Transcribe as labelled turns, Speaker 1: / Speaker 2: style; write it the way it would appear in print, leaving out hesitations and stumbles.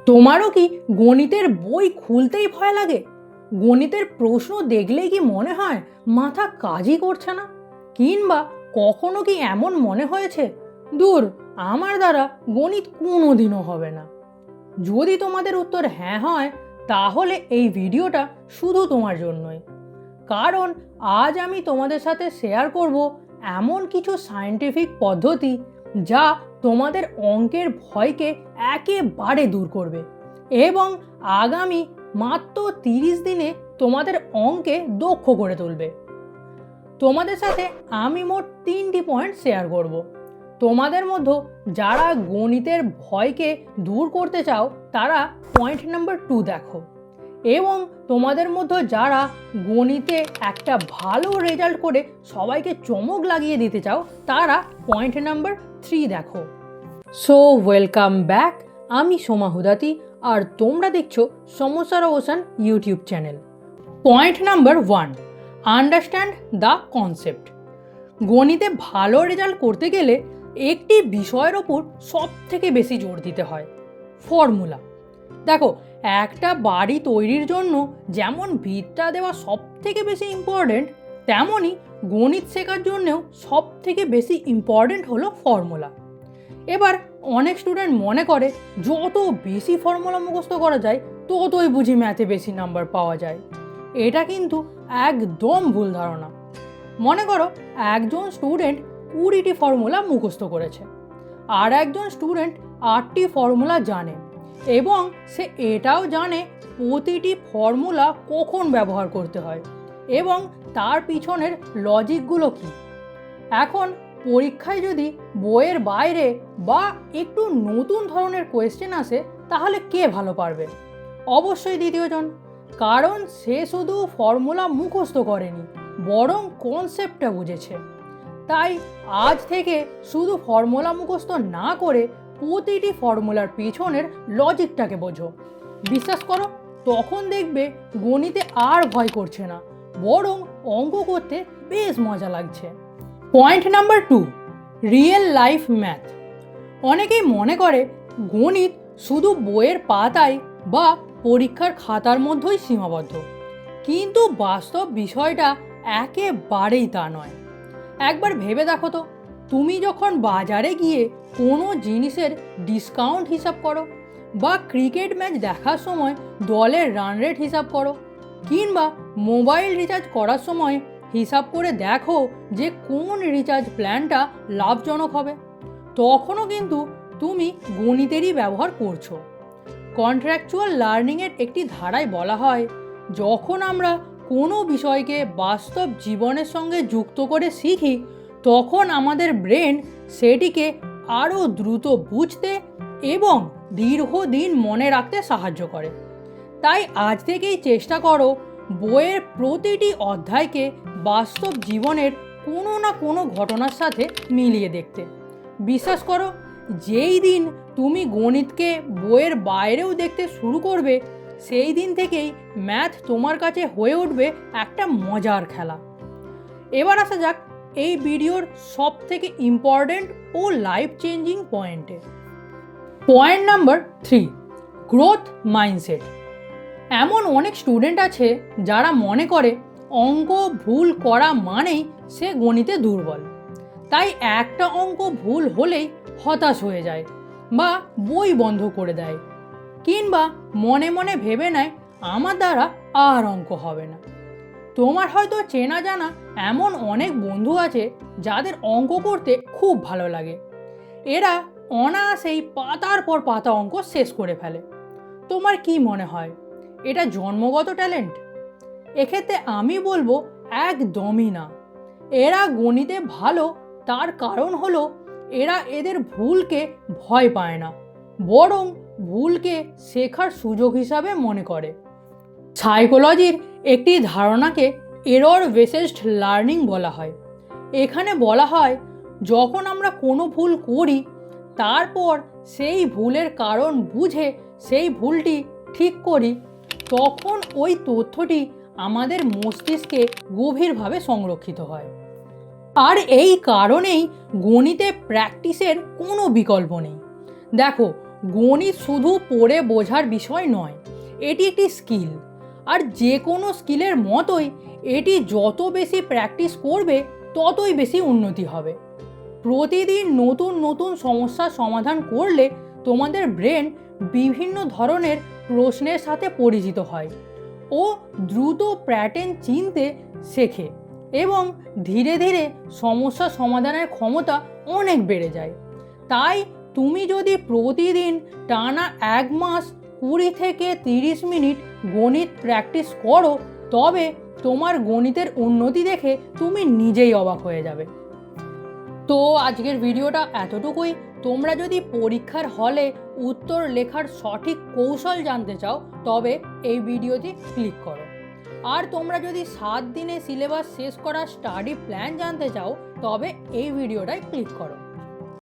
Speaker 1: তোমারও কি গণিতের বই খুলতেই ভয় লাগে? গণিতের প্রশ্ন দেখলেই কি মনে হয় মাথা কাজই করছে না? কিংবা কখনো কি এমন মনে হয়েছে, দূর, আমার দ্বারা গণিত কোনোদিনও হবে না? যদি তোমাদের উত্তর হ্যাঁ হয়, তাহলে এই ভিডিওটা শুধু তোমার জন্যই। কারণ আজ আমি তোমাদের সাথে শেয়ার করব এমন কিছু সায়েন্টিফিক পদ্ধতি যা তোমাদের অঙ্কের ভয়কে একেবারে দূর করবে এবং আগামী মাত্র 30 দিনে তোমাদের অঙ্কে দক্ষ করে তুলবে। তোমাদের সাথে আমি মোট 3টি পয়েন্ট শেয়ার করব। তোমাদের মধ্যে যারা গণিতের ভয়কে দূর করতে চাও তারা পয়েন্ট নাম্বার 2 দেখো, এবং তোমাদের মধ্যে যারা গণিতে একটা ভালো রেজাল্ট করে সবাইকে চমক লাগিয়ে দিতে চাও তারা পয়েন্ট নাম্বার 3 দেখো। সো ওয়েলকাম ব্যাক, আমি সোমা হুদাতি আর তোমরা দেখছো সমস্যার অবসান YouTube channel. Point number 1, understand the concept. গণিতে ভালো রেজাল্ট করতে গেলে একটি বিষয়ের ওপর সব থেকে বেশি জোর দিতে হয়, ফর্মুলা। দেখো, একটা বাড়ি তৈরির জন্য যেমন ভিতটা দেওয়া সব থেকে বেশি ইম্পর্ট্যান্ট, তেমনই গণিত শেখার জন্যেও সব থেকে বেশি ইম্পর্ট্যান্ট হলো ফর্মুলা। এবার অনেক স্টুডেন্ট মনে করে যত বেশি ফর্মুলা মুখস্থ করা যায় ততই বুঝি ম্যাথে বেশি নাম্বার পাওয়া যায়। এটা কিন্তু একদম ভুল ধারণা। মনে করো একজন স্টুডেন্ট 20টি ফর্মুলা মুখস্থ করেছে, আর একজন স্টুডেন্ট 8টি ফর্মুলা জানে, এবং সে এটাও জানে প্রতিটি ফর্মুলা কখন ব্যবহার করতে হয় এবং তার পিছনের লজিকগুলো কী। এখন পরীক্ষায় যদি বইয়ের বাইরে বা একটু নতুন ধরনের কোয়েশ্চেন আসে, তাহলে কে ভালো পারবে? অবশ্যই দ্বিতীয়জন, কারণ সে শুধু ফর্মুলা মুখস্থ করেনি, বরং কনসেপ্টটা বুঝেছে। তাই আজ থেকে শুধু ফর্মুলা মুখস্থ না করে প্রতিটি ফর্মুলার পিছনের লজিকটাকে বোঝো। বিশ্বাস করো, তখন দেখবে গণিতে আর ভয় করছে না, বরং অঙ্ক করতে বেশ মজা লাগছে। Point number 2, real life math. অনেকেই মনে করে গণিত শুধু বইয়ের পাতায় বা পরীক্ষার খাতার মধ্যেই সীমাবদ্ধ, কিন্তু বাস্তব বিষয়টা একেবারেই তা নয়। একবার ভেবে দেখো তো, তুমি যখন বাজারে গিয়ে কোনো জিনিসের ডিসকাউন্ট হিসাব করো, বা ক্রিকেট ম্যাচ দেখার সময় দলের রান রেট হিসাব করো, কিংবা মোবাইল রিচার্জ করার সময় হিসাব করে দেখো যে কোন রিচার্জ প্ল্যানটা লাভজনক হবে, তখনও কিন্তু তুমি গণিতেরই ব্যবহার করছো। কন্ট্রাকচুয়াল লার্নিংয়ের একটি ধারায় বলা হয়, যখন আমরা কোনো বিষয়কে বাস্তব জীবনের সঙ্গে যুক্ত করে শিখি, তখন আমাদের ব্রেন সেটিকে আরও দ্রুত বুঝতে এবং দীর্ঘদিন মনে রাখতে সাহায্য করে। তাই আজ থেকেই চেষ্টা করো বইয়ের প্রতিটি অধ্যায়কে বাস্তব জীবনের কোনো না কোনো ঘটনার সাথে মিলিয়ে দেখতে। বিশ্বাস করো, যেই দিন তুমি গণিতকে বইয়ের বাইরেও দেখতে শুরু করবে, সেই দিন থেকেই ম্যাথ তোমার কাছে হয়ে উঠবে একটা মজার খেলা। এবার আসা যাক এই ভিডিওর সব থেকে ইম্পর্ট্যান্ট ও লাইফ চেঞ্জিং পয়েন্টে। Point number 3, growth mindset. এমন অনেক স্টুডেন্ট আছে যারা মনে করে অঙ্ক ভুল করা মানেই সে গণিতে দুর্বল, তাই একটা অঙ্ক ভুল হলেই হতাশ হয়ে যায় বা বই বন্ধ করে দেয়, কিংবা মনে মনে ভেবে নেয় আমার দ্বারা আর অঙ্ক হবে না। তোমার হয়তো চেনা জানা এমন অনেক বন্ধু আছে যাদের অঙ্ক করতে খুব ভালো লাগে। এরা অনায়াসেই পাতার পর পাতা অঙ্ক শেষ করে ফেলে। তোমার কি মনে হয় এটা জন্মগত ট্যালেন্ট? এক্ষেত্রে আমি বলবো একদমই না। এরা গণিতে ভালো তার কারণ হলো এরা এদের ভুলকে ভয় পায় না, বরং ভুলকে শেখার সুযোগ হিসাবে মনে করে। সাইকোলজির একটি ধারণাকে এরর বেসড লার্নিং বলা হয়। এখানে বলা হয়, যখন আমরা কোনো ভুল করি, তারপর সেই ভুলের কারণ বুঝে সেই ভুলটি ঠিক করি, তখন ওই তথ্যটি আমাদের মস্তিষ্কে গভীরভাবে সংরক্ষিত হয়। আর এই কারণেই গণিতে প্র্যাকটিসের কোনো বিকল্প নেই। দেখো, গণিত শুধু পড়ে বোঝার বিষয় নয়, এটি একটি স্কিল। আর যে কোনো স্কিলের মতোই এটি যত বেশি প্র্যাকটিস করবে ততই বেশি উন্নতি হবে। প্রতিদিন নতুন নতুন সমস্যার সমাধান করলে তোমাদের ব্রেন বিভিন্ন ধরনের প্রশ্নের সাথে পরিচিত হয় ও দ্রুত প্যাটার্ন চিনতে শেখে এবং ধীরে ধীরে সমস্যা সমাধানের ক্ষমতা অনেক বেড়ে যায়। তাই তুমি যদি প্রতিদিন টানা 1 মাস 20 থেকে 30 মিনিট গণিত প্র্যাকটিস করো, তবে তোমার গণিতের উন্নতি দেখে তুমি নিজেই অবাক হয়ে যাবে। তো আজকের ভিডিওটা এতটুকুই। তোমরা যদি পরীক্ষার হলে উত্তর লেখার সঠিক কৌশল জানতে চাও তবে এই ভিডিওতে ক্লিক করো। আর তোমরা যদি 7 দিনে সিলেবাস শেষ করার স্টাডি প্ল্যান জানতে চাও তবে এই ভিডিওটায় ক্লিক করো।